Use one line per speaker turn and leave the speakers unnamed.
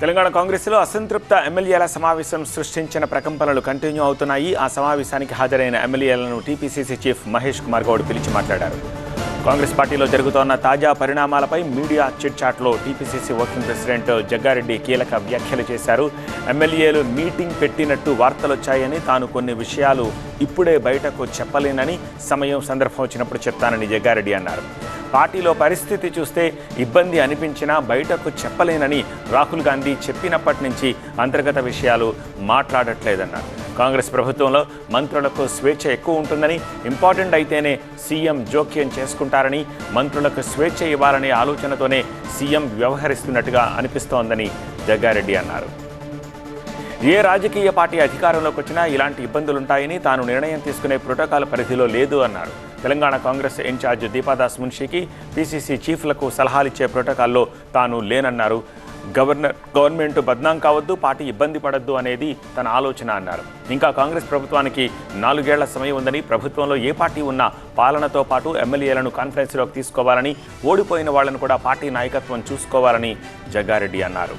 తెలంగాణ కాంగ్రెస్లో అసంతృప్త ఎమ్మెల్యేల సమావేశం సృష్టించిన ప్రకంపనలు కంటిన్యూ అవుతున్నాయి. ఆ సమావేశానికి హాజరైన ఎమ్మెల్యేలను టీపీసీసీ చీఫ్ మహేష్ కుమార్ గౌడ్ పిలిచి మాట్లాడారు. కాంగ్రెస్ పార్టీలో జరుగుతోన్న తాజా పరిణామాలపై మీడియా చిట్ చాట్లో టీపీసీసీ వర్కింగ్ ప్రెసిడెంట్ జగ్గారెడ్డి కీలక వ్యాఖ్యలు చేశారు. ఎమ్మెల్యేలు మీటింగ్ పెట్టినట్టు వార్తలొచ్చాయని, తాను కొన్ని విషయాలు ఇప్పుడే బయటకు చెప్పలేనని, సమయం సందర్భం వచ్చినప్పుడు చెప్తానని జగ్గారెడ్డి అన్నారు. పార్టీలో పరిస్థితి చూస్తే ఇబ్బంది అనిపించినా బయటకు చెప్పలేనని రాహుల్ గాంధీ చెప్పినప్పటి నుంచి అంతర్గత విషయాలు మాట్లాడట్లేదన్నారు. కాంగ్రెస్ ప్రభుత్వంలో మంత్రులకు స్వేచ్ఛ ఎక్కువ ఉంటుందని, ఇంపార్టెంట్ అయితేనే సీఎం జోక్యం చేసుకుంటారని, మంత్రులకు స్వేచ్ఛ ఇవ్వాలనే ఆలోచనతోనే సీఎం వ్యవహరిస్తున్నట్టుగా అనిపిస్తోందని జగ్గారెడ్డి అన్నారు. ఏ రాజకీయ పార్టీ అధికారంలోకి వచ్చినా ఇలాంటి ఇబ్బందులుంటాయని, తాను నిర్ణయం తీసుకునే ప్రోటోకాల్ పరిధిలో లేదు అన్నారు. తెలంగాణ కాంగ్రెస్ ఇన్ఛార్జ్ దీపాదాస్ మున్షికి పీసీసీ చీఫ్లకు సలహాలిచ్చే ప్రోటోకాల్లో తాను లేనన్నారు. గవర్నమెంట్ బద్నాం కావద్దు, పార్టీ ఇబ్బంది పడద్దు అనేది తన ఆలోచన అన్నారు. ఇంకా కాంగ్రెస్ ప్రభుత్వానికి 4 ఏళ్ల సమయం ఉందని, ప్రభుత్వంలో ఏ పార్టీ ఉన్నా పాలనతో పాటు ఎమ్మెల్యేలను కాన్ఫరెన్స్లోకి తీసుకోవాలని, ఓడిపోయిన వాళ్లను కూడా పార్టీ నాయకత్వం చూసుకోవాలని జగ్గారెడ్డి అన్నారు.